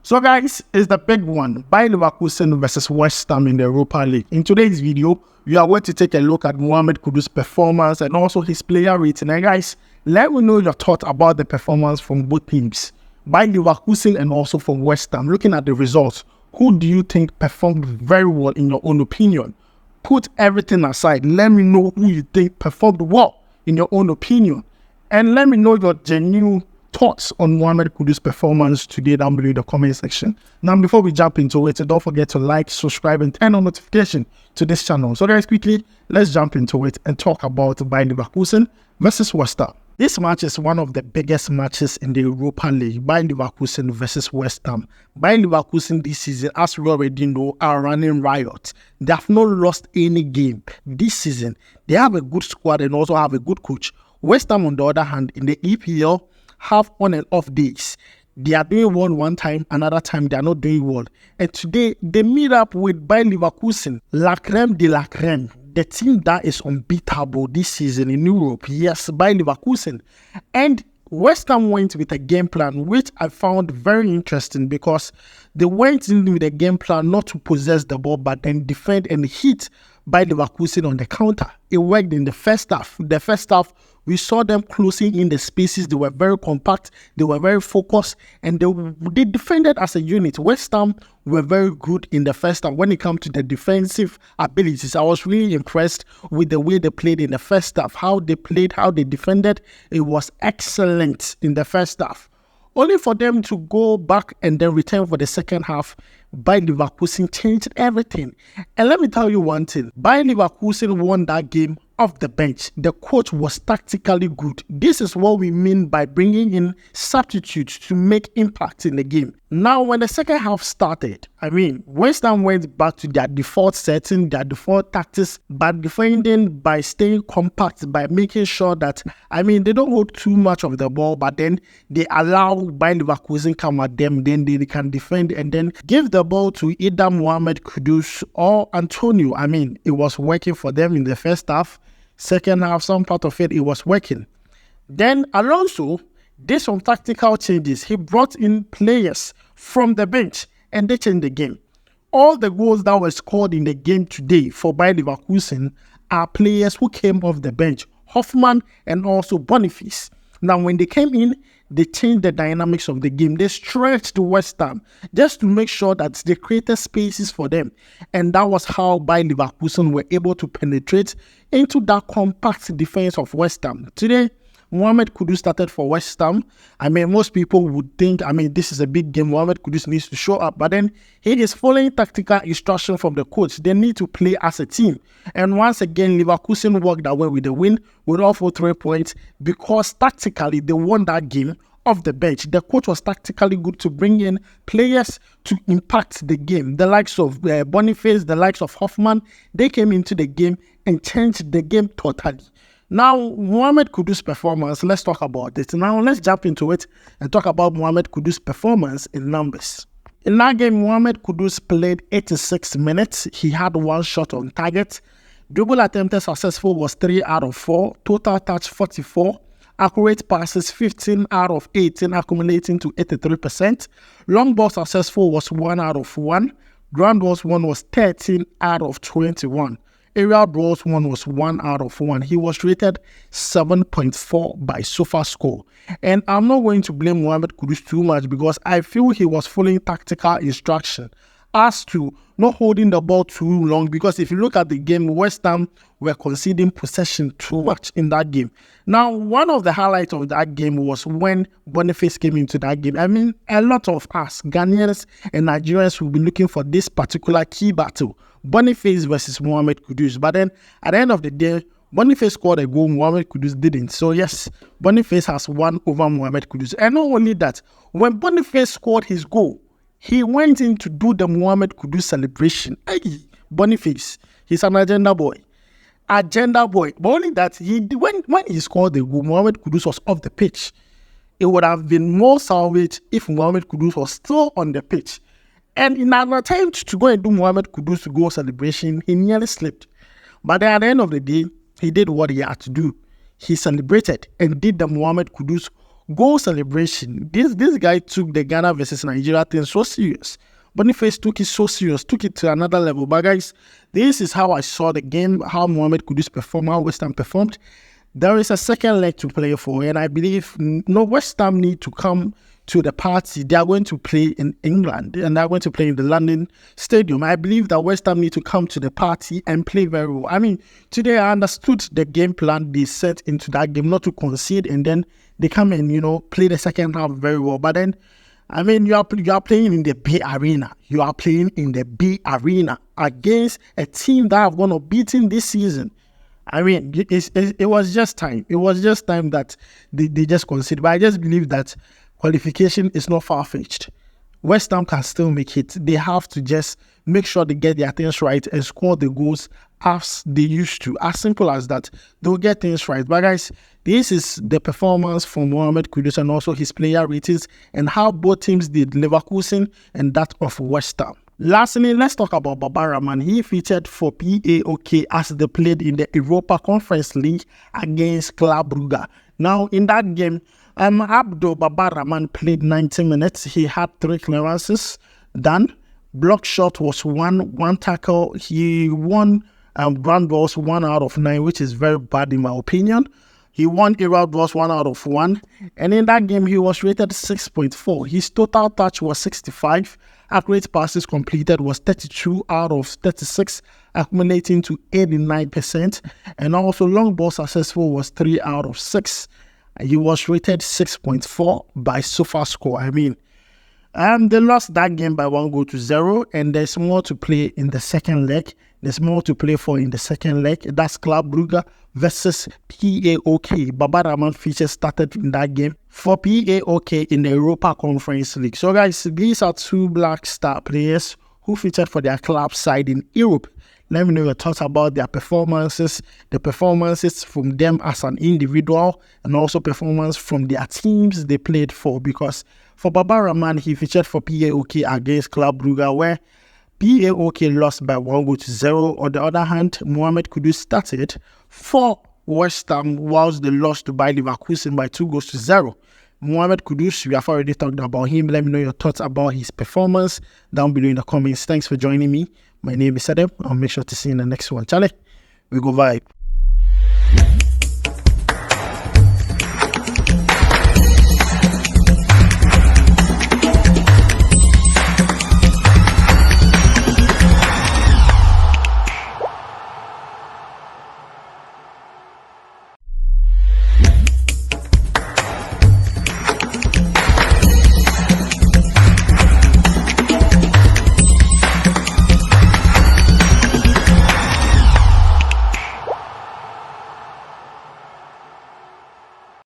So guys, it's the big one. Bayern Leverkusen versus West Ham in the Europa League. In today's video, we are going to take a look at Mohammed Kudus' performance and also his player rating. And guys, let me know your thoughts about the performance from both teams, Bayern Leverkusen and also from West Ham. Looking at the results, who do you think performed very well in your own opinion? Put everything aside. Let me know who you think performed well in your own opinion. And let me know your genuine thoughts on Mohammed Kudus' performance today down below in the comment section. Now, before we jump into it, don't forget to like, subscribe, and turn on notification to this channel. So guys, quickly, let's jump into it and talk about Bayern Leverkusen versus West Ham. This match is one of the biggest matches in the Europa League, Bayern Leverkusen versus West Ham. Bayern Leverkusen this season, as we already know, are running riot. They have not lost any game this season. They have a good squad and also have a good coach. West Ham, on the other hand, in the EPL, have on and off days. They are doing well one time, another time they are not doing well. And today, they meet up with Bayern Leverkusen, la creme de la creme. The team that is unbeatable this season in Europe. Yes, Bayern Leverkusen. And West Ham went with a game plan, which I found very interesting because they went in with a game plan not to possess the ball, but then defend and hit Bayern Leverkusen on the counter. It worked in the first half. The first half, we saw them closing in the spaces. They were very compact. They were very focused. And they defended as a unit. West Ham were very good in the first half. When it comes to the defensive abilities, I was really impressed with the way they played in the first half. How they played, how they defended. It was excellent in the first half. Only for them to go back and then return for the second half. Bayern Leverkusen changed everything. And let me tell you one thing. Bayern Leverkusen won that game off the bench. The coach was tactically good. This is what we mean by bringing in substitutes to make impact in the game. Now, when the second half started, West Ham went back to their default setting, their default tactics, but defending by staying compact, by making sure that, they don't hold too much of the ball, but then they allow Bayern Leverkusen come at them, then they can defend and then give the ball to either Mohammed Kudus or Antonio. It was working for them in the first half. Second half, some part of it was working. Then Alonso did some tactical changes. He brought in players from the bench and they changed the game. All the goals that were scored in the game today for Bayern Leverkusen are players who came off the bench, Rahman and also Boniface. Now, when they came in, they changed the dynamics of the game. They stretched West Ham just to make sure that they created spaces for them. And that was how Bayern Leverkusen were able to penetrate into that compact defense of West Ham. Today, Mohammed Kudus started for West Ham. Most people would think, this is a big game. Mohammed Kudus needs to show up. But then he is following tactical instruction from the coach. They need to play as a team. And once again, Leverkusen walked away with the win with all 3 points because tactically they won that game off the bench. The coach was tactically good to bring in players to impact the game. The likes of Boniface, the likes of Rahman, they came into the game and changed the game totally. Now, Mohammed Kudus' performance, let's talk about it. Now, let's jump into it and talk about Mohammed Kudus' performance in numbers. In that game, Mohammed Kudus played 86 minutes. He had one shot on target. Dribble attempted successful was 3 out of 4. Total touch 44. Accurate passes 15 out of 18, accumulating to 83%. Long ball successful was 1 out of 1. Ground balls 1 was 13 out of 21. Aerial balls 1 was 1 out of 1. He was rated 7.4 by SofaScore. And I'm not going to blame Mohammed Kudus too much because I feel he was following tactical instruction as to not holding the ball too long, because if you look at the game, West Ham were conceding possession too much in that game. Now, one of the highlights of that game was when Boniface came into that game. A lot of us, Ghanaians and Nigerians, will be looking for this particular key battle, Boniface versus Mohammed Kudus. But then, at the end of the day, Boniface scored a goal, Mohammed Kudus didn't. So yes, Boniface has won over Mohammed Kudus. And not only that, when Boniface scored his goal, he went in to do the Mohammed Kudus celebration. Hey, Boniface, he's an agenda boy. But only that, when he scored the goal, Mohammed Kudus was off the pitch. It would have been more salvage if Mohammed Kudus was still on the pitch. And in an attempt to go and do Mohammed Kudus' goal celebration, he nearly slipped. But then at the end of the day, he did what he had to do. He celebrated and did the Mohammed Kudus goal celebration. This guy took the Ghana versus Nigeria thing so serious. Boniface took it so serious, took it to another level. But guys, this is how I saw the game, how Mohammed Kudus performed, how West Ham performed. There is a second leg to play for, and I believe West Ham need to come to the party. They are going to play in England, and they are going to play in the London Stadium. I believe that West Ham need to come to the party and play very well. I mean, today I understood the game plan they set into that game, not to concede, and then they come and, play the second half very well. But then, I mean, you are playing in the B Arena. You are playing in the B Arena against a team that have gone beaten this season. I mean, it was just time. It was just time that they just conceded. But I just believe that qualification is not far-fetched. West Ham can still make it. They have to just make sure they get their things right and score the goals as they used to. As simple as that. They'll get things right. But guys, this is the performance from Mohammed Kudus and also his player ratings and how both teams did, Leverkusen and that of West Ham. Lastly, let's talk about Rahman. He featured for PAOK as they played in the Europa Conference League against Club Brugge. Now, in that game, Rahman played 90 minutes. He had 3 clearances done. Block shot was one tackle. He won ground balls 1 out of 9, which is very bad in my opinion. He won aerial balls 1 out of 1. And in that game, he was rated 6.4. His total touch was 65. Accurate passes completed was 32 out of 36, accumulating to 89%. And also long ball successful was 3 out of 6. He was rated 6.4 by SofaScore. I mean, they lost that game by 1-0, and there's more to play in the second leg. There's more to play for in the second leg. That's Club Brugge versus PAOK. Rahman feature started in that game for PAOK in the Europa Conference League. So guys, these are 2 Black Star players who featured for their club side in Europe. Let me know your thoughts about their performances, the performances from them as an individual, and also performance from their teams they played for. Because for Rahman, he featured for PAOK against Club Brugge, where PAOK lost by 1-0. On the other hand, Mohammed Kudus started for West Ham whilst they lost to Bayern Leverkusen by 2-0. Mohammed Kudus, we have already talked about him. Let me know your thoughts about his performance down below in the comments. Thanks for joining me. My name is Adam. I'll make sure to see you in the next one. Charlie, we go vibe.